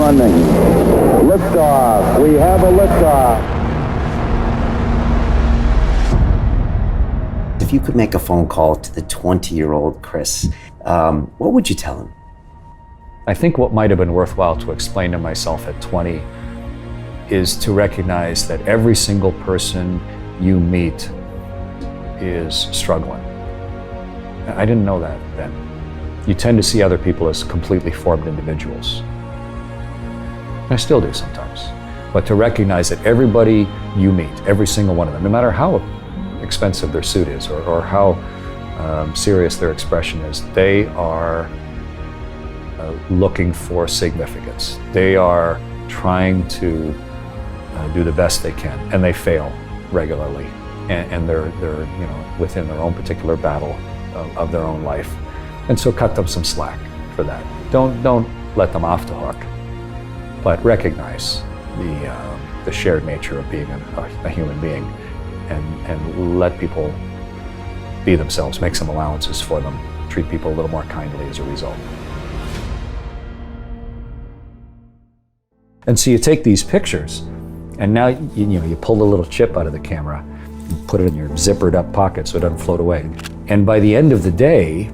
running. Liftoff. We have a liftoff. If you could make a phone call to the 20-year-old Chris, what would you tell him? I think what might have been worthwhile to explain to myself at 20 is to recognize that every single person you meet is struggling. I didn't know that then. You tend to see other people as completely formed individuals. I still do sometimes. But to recognize that everybody you meet, every single one of them, no matter how expensive their suit is or how serious their expression is, they are looking for significance. They are trying to do the best they can, and they fail regularly, and they're within their own particular battle of their own life. And so cut them some slack for that. Don't let them off the hook, but recognize the shared nature of being a human being, and let people be themselves, make some allowances for them, treat people a little more kindly as a result. And so you take these pictures, and now you pull the little chip out of the camera, and put it in your zippered up pocket so it doesn't float away. And by the end of the day,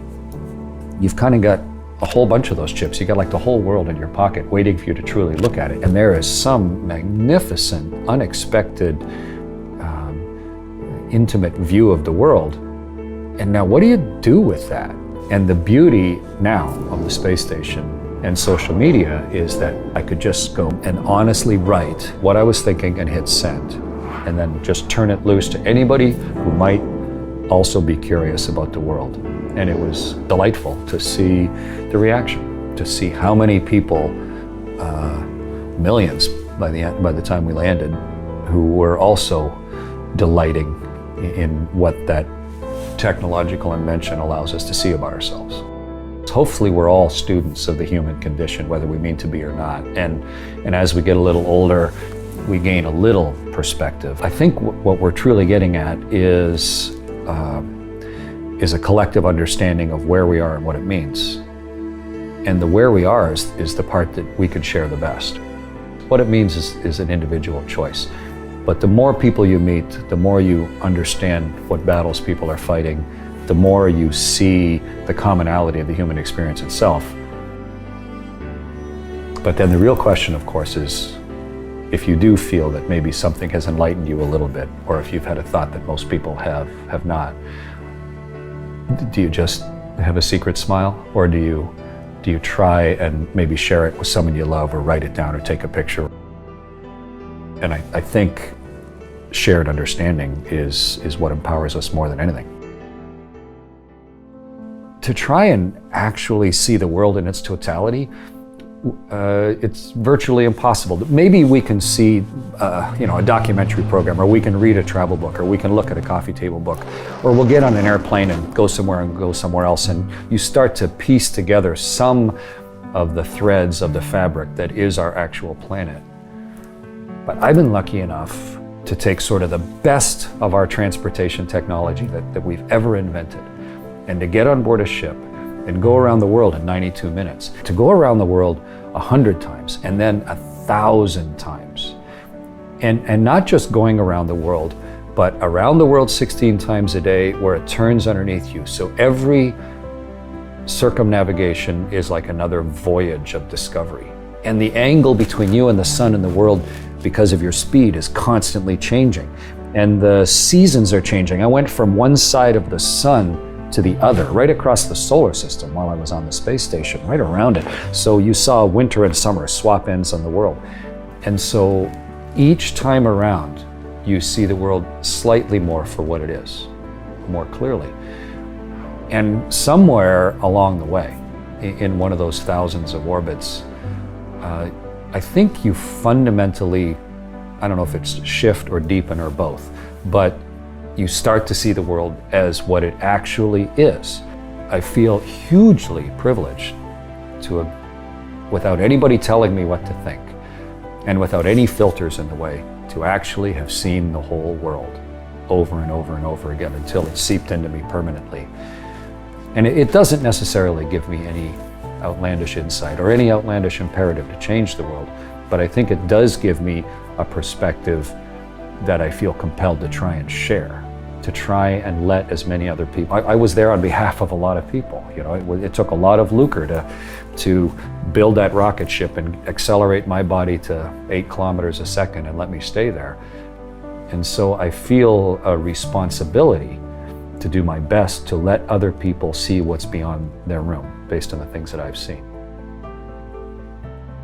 you've kind of got a whole bunch of those chips. You got like the whole world in your pocket waiting for you to truly look at it. And there is some magnificent, unexpected, intimate view of the world. And now what do you do with that? And the beauty now of the space station and social media is that I could just go and honestly write what I was thinking and hit send, and then just turn it loose to anybody who might also be curious about the world. And it was delightful to see the reaction, to see how many people, millions by the time we landed, who were also delighting in what that technological invention allows us to see about ourselves. Hopefully we're all students of the human condition, whether we mean to be or not. And as we get a little older, we gain a little perspective. I think what we're truly getting at is a collective understanding of where we are and what it means. And the where we are is the part that we can share the best. What it means is an individual choice. But the more people you meet, the more you understand what battles people are fighting, the more you see the commonality of the human experience itself. But then the real question, of course, is if you do feel that maybe something has enlightened you a little bit, or if you've had a thought that most people have not, do you just have a secret smile, or do you try and maybe share it with someone you love, or write it down, or take a picture? And I think shared understanding is what empowers us more than anything. To try and actually see the world in its totality, it's virtually impossible. Maybe we can see a documentary program, or we can read a travel book, or we can look at a coffee table book, or we'll get on an airplane and go somewhere else, and you start to piece together some of the threads of the fabric that is our actual planet. But I've been lucky enough to take sort of the best of our transportation technology that we've ever invented, and to get on board a ship and go around the world in 92 minutes, to go around the world 100 times and then 1,000 times. And not just going around the world, but around the world 16 times a day where it turns underneath you. So every circumnavigation is like another voyage of discovery. And the angle between you and the sun and the world, because of your speed, is constantly changing. And the seasons are changing. I went from one side of the sun to the other, right across the solar system while I was on the space station, right around it. So you saw winter and summer swap ends on the world. And so each time around, you see the world slightly more for what it is, more clearly. And somewhere along the way, in one of those thousands of orbits, I think you fundamentally, I don't know if it's shift or deepen or both, but you start to see the world as what it actually is. I feel hugely privileged to have, without anybody telling me what to think, and without any filters in the way, to actually have seen the whole world over and over and over again until it seeped into me permanently. And it doesn't necessarily give me any outlandish insight or any outlandish imperative to change the world, but I think it does give me a perspective that I feel compelled to try and share, to try and let as many other people. I was there on behalf of a lot of people. You know, it took a lot of lucre to build that rocket ship and accelerate my body to 8 kilometers a second and let me stay there. And so I feel a responsibility to do my best to let other people see what's beyond their room based on the things that I've seen.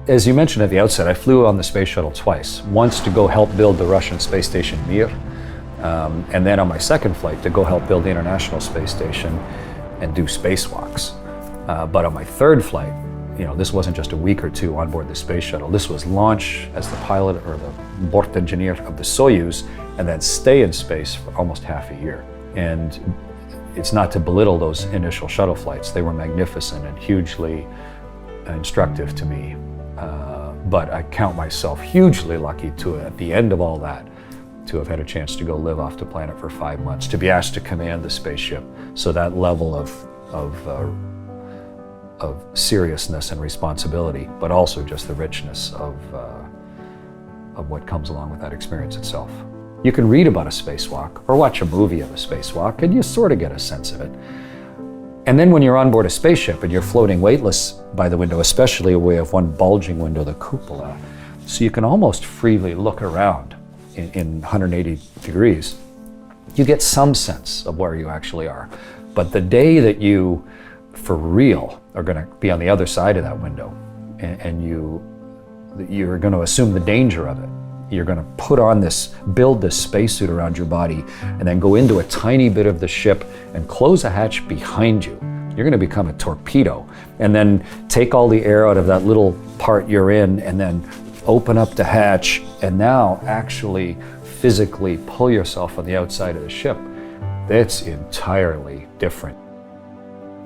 As you mentioned at the outset, I flew on the space shuttle twice. Once to go help build the Russian space station Mir, and then on my second flight to go help build the International Space Station and do spacewalks. But on my third flight, you know, this wasn't just a week or two on board the space shuttle. This was launch as the pilot or the Bort engineer of the Soyuz, and then stay in space for almost half a year. And it's not to belittle those initial shuttle flights. They were magnificent and hugely instructive to me. But I count myself hugely lucky to, at the end of all that, to have had a chance to go live off the planet for 5 months, to be asked to command the spaceship. So that level of seriousness and responsibility, but also just the richness of what comes along with that experience itself. You can read about a spacewalk or watch a movie of a spacewalk and you sort of get a sense of it. And then when you're on board a spaceship and you're floating weightless by the window, especially we have one bulging window, the cupola, so you can almost freely look around in 180 degrees, you get some sense of where you actually are. But the day that you, for real, are going to be on the other side of that window and you're going to assume the danger of it, you're going to build this spacesuit around your body and then go into a tiny bit of the ship and close a hatch behind you. You're going to become a torpedo and then take all the air out of that little part you're in and then open up the hatch and now actually physically pull yourself on the outside of the ship. That's entirely different.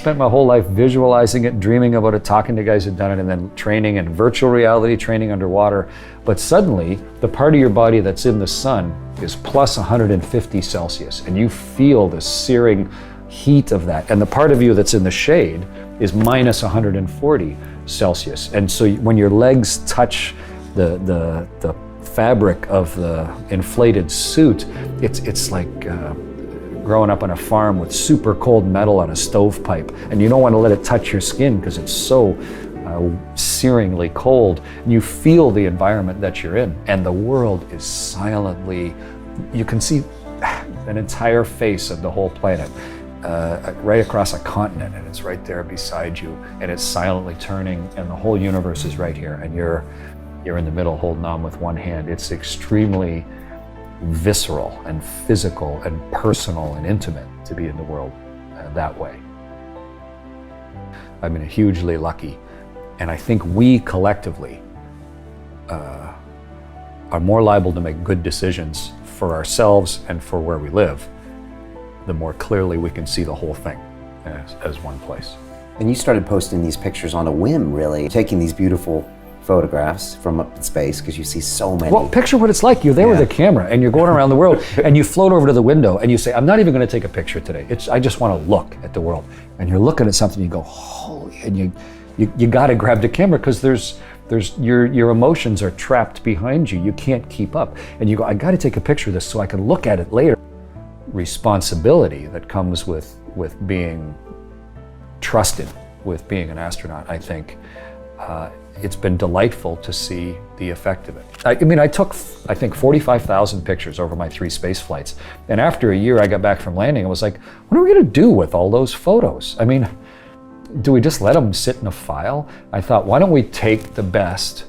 Spent my whole life visualizing it, dreaming about it, talking to guys who've done it, and then training in virtual reality, training underwater. But suddenly, the part of your body that's in the sun is plus 150 Celsius, and you feel the searing heat of that. And the part of you that's in the shade is minus 140 Celsius. And so when your legs touch the fabric of the inflated suit, it's like growing up on a farm with super cold metal on a stovepipe, and you don't want to let it touch your skin because it's so searingly cold. And you feel the environment that you're in, and the world is silently, you can see an entire face of the whole planet right across a continent, and it's right there beside you, and it's silently turning, and the whole universe is right here, and you're in the middle holding on with one hand. It's extremely visceral and physical and personal and intimate to be in the world that way. I've been hugely lucky, and I think we collectively are more liable to make good decisions for ourselves and for where we live, the more clearly we can see the whole thing as one place. And you started posting these pictures on a whim, really, taking these beautiful photographs from up in space because you see so many. Well, picture what it's like. You're there with a camera and you're going around the world and you float over to the window and you say, I'm not even going to take a picture today. I just want to look at the world. And you're looking at something, you go, holy, and you got to grab the camera because your emotions are trapped behind you. You can't keep up. And you go, I got to take a picture of this so I can look at it later. Responsibility that comes with being trusted with being an astronaut, I think. It's been delightful to see the effect of it. I mean, I took, I think, 45,000 pictures over my 3 space flights. And after a year I got back from landing, I was like, what are we going to do with all those photos? I mean, do we just let them sit in a file? I thought, why don't we take the best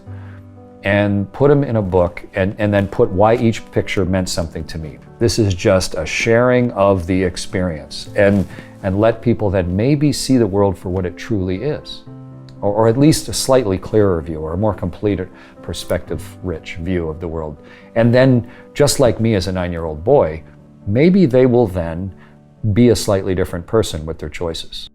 and put them in a book and then put why each picture meant something to me. This is just a sharing of the experience and let people then maybe see the world for what it truly is. Or at least a slightly clearer view or a more complete perspective-rich view of the world. And then, just like me as a 9-year-old boy, maybe they will then be a slightly different person with their choices.